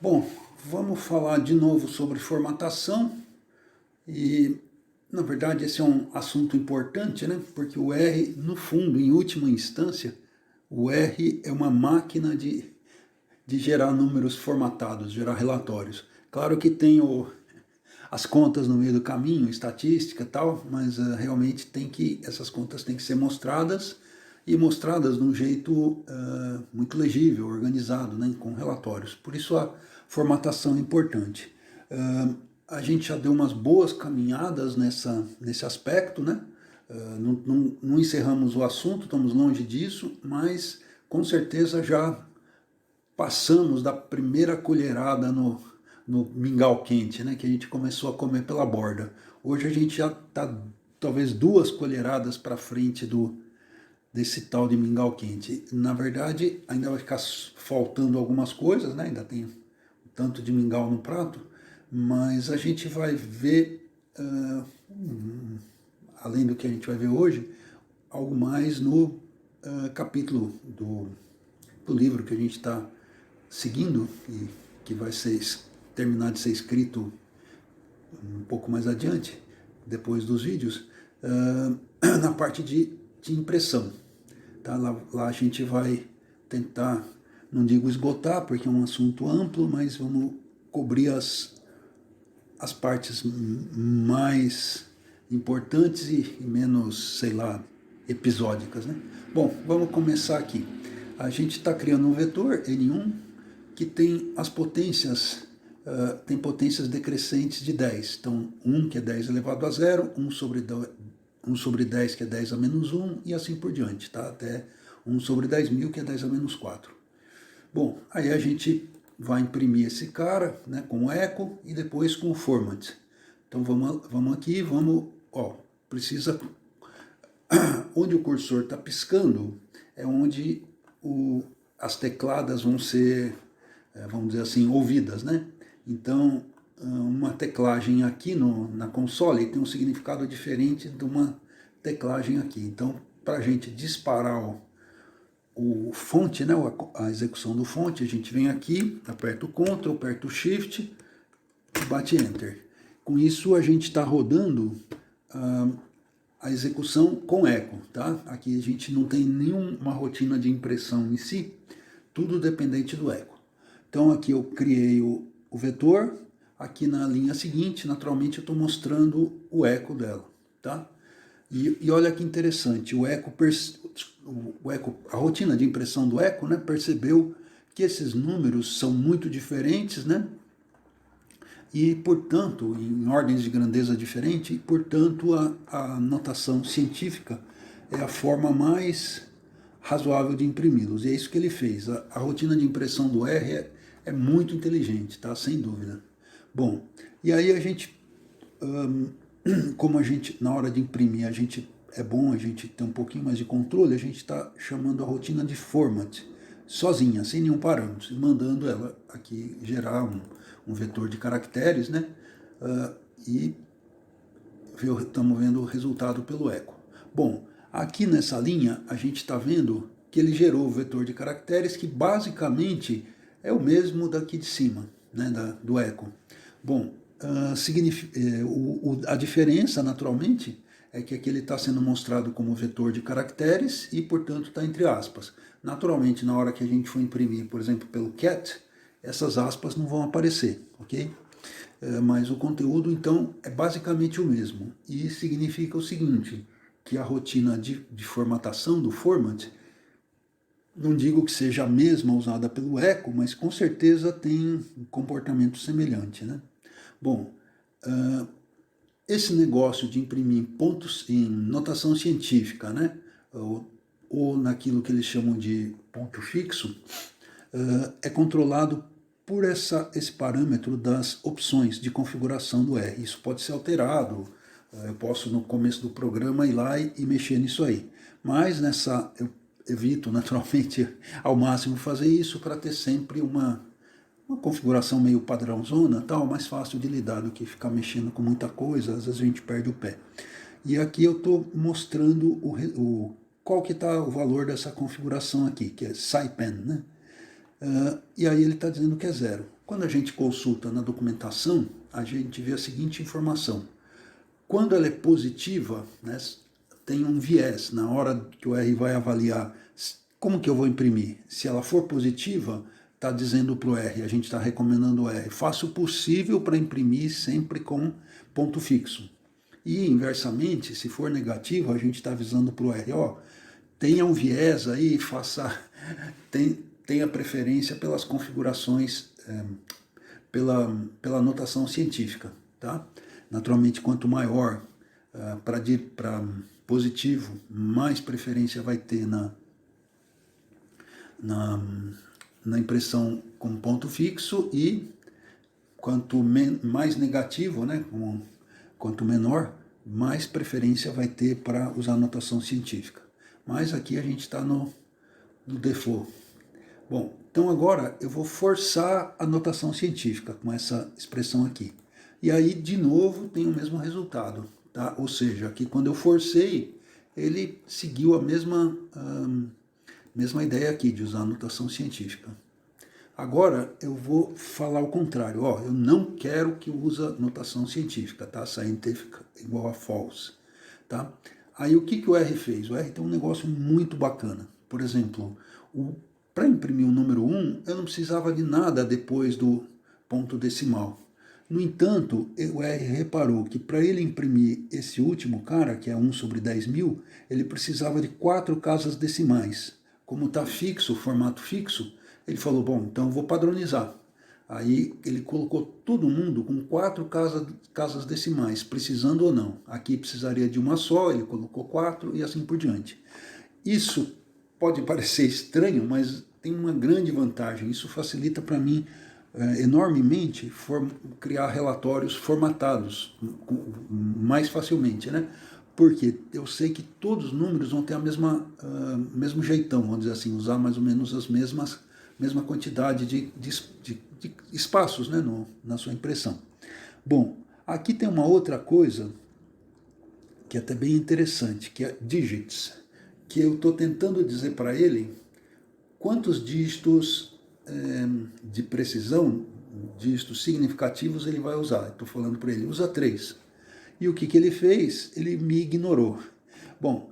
Bom, vamos falar de novo sobre formatação e, na verdade, esse é um assunto importante, né? Porque o R, no fundo, em última instância, o R é uma máquina de gerar números formatados, gerar relatórios. Claro que tem as contas no meio do caminho, estatística e tal, mas realmente essas contas têm que ser mostradas e mostradas de um jeito muito legível, organizado, né, com relatórios. Por isso a formatação é importante. A gente já deu umas boas caminhadas nesse aspecto, né? Não encerramos o assunto, estamos longe disso, mas com certeza já passamos da primeira colherada no mingau quente, né, que a gente começou a comer pela borda. Hoje a gente já está talvez 2 colheradas para frente desse tal de mingau quente. Na verdade, ainda vai ficar faltando algumas coisas, né? Ainda tem um tanto de mingau no prato, mas a gente vai ver, além do que a gente vai ver hoje, algo mais no capítulo do livro que a gente está seguindo e que vai terminar de ser escrito um pouco mais adiante, depois dos vídeos, na parte de impressão. Tá? Lá a gente vai tentar, não digo esgotar, porque é um assunto amplo, mas vamos cobrir as partes mais importantes e menos, sei lá, episódicas. Né? Bom, vamos começar aqui. A gente está criando um vetor, N1, que tem as potências, tem potências decrescentes de 10. Então, 1 que é 10 elevado a 0, 1 sobre 10 que é 10 a menos 1 e assim por diante, tá? Até 1 sobre 10.000 que é 10 a menos 4. Bom, aí a gente vai imprimir esse cara, né, com o echo e depois com o format. Então vamos aqui, precisa, onde o cursor está piscando é onde as tecladas vão ser, vamos dizer assim, ouvidas, né? Então, uma teclagem aqui na console tem um significado diferente de uma teclagem aqui. Então, para a gente disparar o fonte, né, a execução do fonte, a gente vem aqui, aperta o Ctrl, aperta o Shift e bate Enter. Com isso, a gente está rodando a execução com eco, tá? Aqui a gente não tem nenhuma rotina de impressão em si, tudo dependente do eco. Então aqui eu criei o vetor, aqui na linha seguinte, naturalmente eu estou mostrando o eco dela, tá? E olha que interessante, a rotina de impressão do eco, né, percebeu que esses números são muito diferentes, né? E, portanto, em ordens de grandeza diferente, e, portanto, a notação científica é a forma mais razoável de imprimi-los. E é isso que ele fez. A rotina de impressão do R é muito inteligente, tá? Sem dúvida. Bom, e aí a gente, como a gente, na hora de imprimir, é bom a gente ter um pouquinho mais de controle, a gente está chamando a rotina de format, sozinha, sem nenhum parâmetro, e mandando ela aqui gerar um vetor de caracteres, né? E estamos vendo o resultado pelo eco. Bom, aqui nessa linha a gente está vendo que ele gerou o vetor de caracteres que basicamente é o mesmo daqui de cima, né, do eco. Bom, a diferença, naturalmente, é que aqui ele está sendo mostrado como vetor de caracteres e, portanto, está entre aspas. Naturalmente, na hora que a gente for imprimir, por exemplo, pelo cat, essas aspas não vão aparecer, ok? Mas o conteúdo, então, é basicamente o mesmo. E significa o seguinte, que a rotina de formatação do format, não digo que seja a mesma usada pelo eco, mas com certeza tem um comportamento semelhante, né? Bom, esse negócio de imprimir pontos em notação científica, né? Ou naquilo que eles chamam de ponto fixo, é controlado por esse parâmetro das opções de configuração do R. Isso pode ser alterado, eu posso no começo do programa ir lá e mexer nisso aí. Mas eu evito naturalmente ao máximo fazer isso para ter sempre uma configuração meio padrãozona, tal, mais fácil de lidar do que ficar mexendo com muita coisa, às vezes a gente perde o pé. E aqui eu estou mostrando qual que está o valor dessa configuração aqui, que é SciPen, né? E aí ele está dizendo que é 0. Quando a gente consulta na documentação, a gente vê a seguinte informação. Quando ela é positiva, né, tem um viés na hora que o R vai avaliar como que eu vou imprimir. Se ela for positiva, está dizendo para o R, a gente está recomendando o R, faça o possível para imprimir sempre com ponto fixo. E inversamente, se for negativo, a gente está avisando para o R, ó, tenha um viés aí, tenha preferência pelas configurações, pela notação científica, tá? Naturalmente, quanto maior para positivo, mais preferência vai ter na impressão com ponto fixo, e quanto mais negativo, né, quanto menor, mais preferência vai ter para usar notação científica. Mas aqui a gente está no default. Bom, então agora eu vou forçar a notação científica com essa expressão aqui. E aí, de novo, tem o mesmo resultado. Tá? Ou seja, aqui quando eu forcei, ele seguiu a mesma ideia aqui de usar a notação científica. Agora eu vou falar o contrário. Ó, eu não quero que use notação científica, tá? Scientific igual a false. Tá? Aí o que o R fez? O R tem um negócio muito bacana. Por exemplo, para imprimir o número 1, eu não precisava de nada depois do ponto decimal. No entanto, o R reparou que para ele imprimir esse último cara, que é 1 sobre 10.000, ele precisava de 4 casas decimais. Como está fixo, formato fixo, ele falou, bom, então eu vou padronizar. Aí ele colocou todo mundo com 4 casas decimais, precisando ou não. Aqui precisaria de uma só, ele colocou 4 e assim por diante. Isso pode parecer estranho, mas tem uma grande vantagem. Isso facilita para mim enormemente criar relatórios formatados mais facilmente, né? Porque eu sei que todos os números vão ter a mesmo jeitão, vamos dizer assim, usar mais ou menos as mesma quantidade de espaços, né, na sua impressão. Bom, aqui tem uma outra coisa que é até bem interessante, que é digits, que eu estou tentando dizer para ele quantos dígitos de precisão, dígitos significativos ele vai usar. Estou falando para ele, usa 3. E o que ele fez? Ele me ignorou. Bom,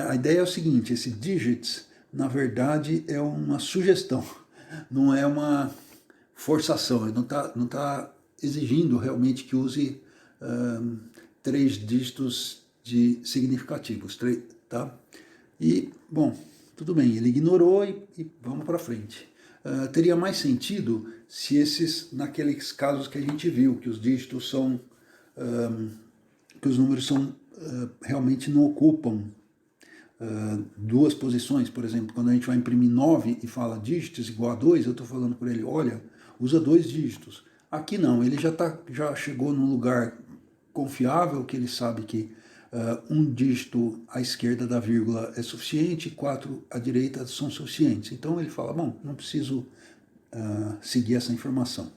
a ideia é o seguinte, esse digits, na verdade, é uma sugestão, não é uma forçação, ele não tá exigindo realmente que use 3 dígitos significativos, tá? E, bom, tudo bem, ele ignorou e vamos para frente. Teria mais sentido se naqueles casos que a gente viu, que os dígitos são, que os números realmente não ocupam 2 posições. Por exemplo, quando a gente vai imprimir 9 e fala dígitos igual a 2, eu estou falando para ele, olha, usa 2 dígitos. Aqui não, ele já chegou num lugar confiável, que ele sabe que um dígito à esquerda da vírgula é suficiente, 4 à direita são suficientes. Então ele fala, bom, não preciso seguir essa informação.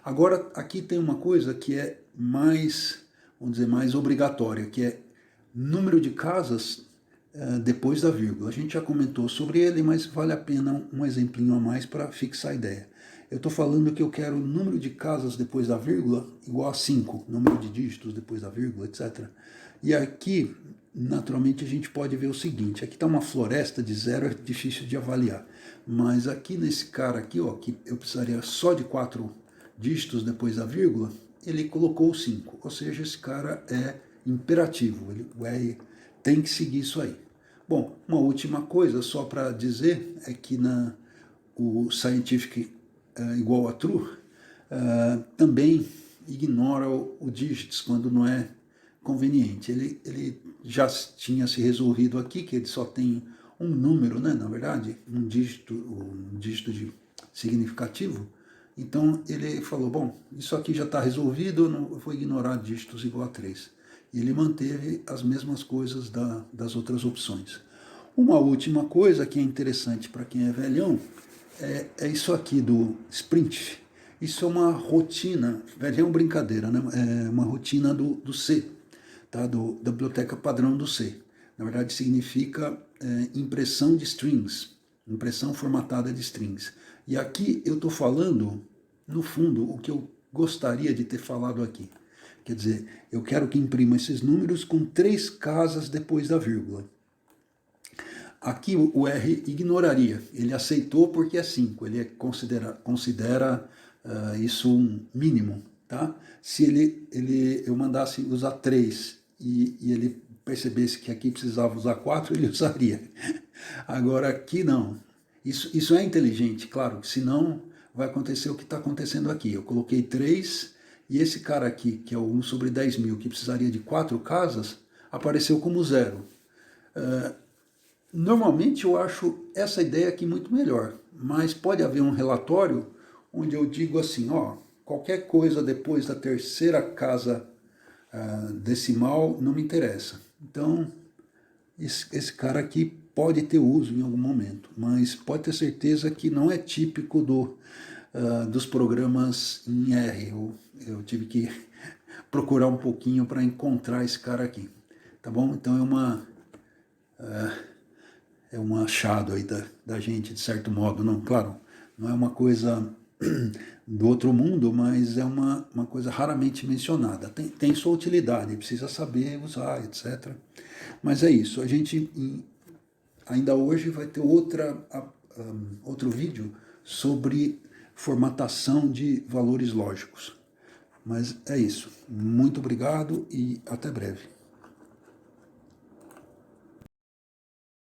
Agora, aqui tem uma coisa que é mais, vamos dizer, mais obrigatória, que é número de casas depois da vírgula. A gente já comentou sobre ele, mas vale a pena um exemplinho a mais para fixar a ideia. Eu estou falando que eu quero o número de casas depois da vírgula igual a 5, número de dígitos depois da vírgula, etc. E aqui, naturalmente, a gente pode ver o seguinte, aqui está uma floresta de 0, é difícil de avaliar, mas aqui nesse cara aqui, ó, que eu precisaria só de 4 dígitos depois da vírgula, ele colocou 5, ou seja, esse cara é imperativo, o R tem que seguir isso aí. Bom, uma última coisa só para dizer é que o scientific igual a true também ignora o digits quando não é conveniente. Ele já tinha se resolvido aqui, que ele só tem um número, né, na verdade, um dígito significativo. Então ele falou, bom, isso aqui já está resolvido, eu vou ignorar dígitos igual a 3. E ele manteve as mesmas coisas das outras opções. Uma última coisa que é interessante para quem é velhão é isso aqui do sprint. Isso é uma rotina, velhão brincadeira, né? É uma rotina do C, tá? Da biblioteca padrão do C. Na verdade significa impressão de strings, impressão formatada de strings. E aqui eu estou falando no fundo, o que eu gostaria de ter falado aqui. Quer dizer, eu quero que imprima esses números com 3 casas depois da vírgula. Aqui o R ignoraria, ele aceitou porque é 5, ele considera isso um mínimo. Tá? Se eu mandasse usar 3 e ele percebesse que aqui precisava usar 4, ele usaria. Agora aqui não. Isso é inteligente, claro, senão vai acontecer o que está acontecendo aqui. Eu coloquei 3 e esse cara aqui, que é o 1 sobre 10 mil, que precisaria de 4 casas, apareceu como 0. Normalmente eu acho essa ideia aqui muito melhor, mas pode haver um relatório onde eu digo assim, ó, qualquer coisa depois da terceira casa decimal não me interessa. Então, esse cara aqui pode ter uso em algum momento, mas pode ter certeza que não é típico dos programas em R. Eu tive que procurar um pouquinho para encontrar esse cara aqui, tá bom? Então é um achado aí da gente, de certo modo. Não, claro, não é uma coisa do outro mundo, mas é uma coisa raramente mencionada. Tem sua utilidade, precisa saber usar, etc. Mas é isso, a gente ainda hoje vai ter outro vídeo sobre formatação de valores lógicos. Mas é isso. Muito obrigado e até breve.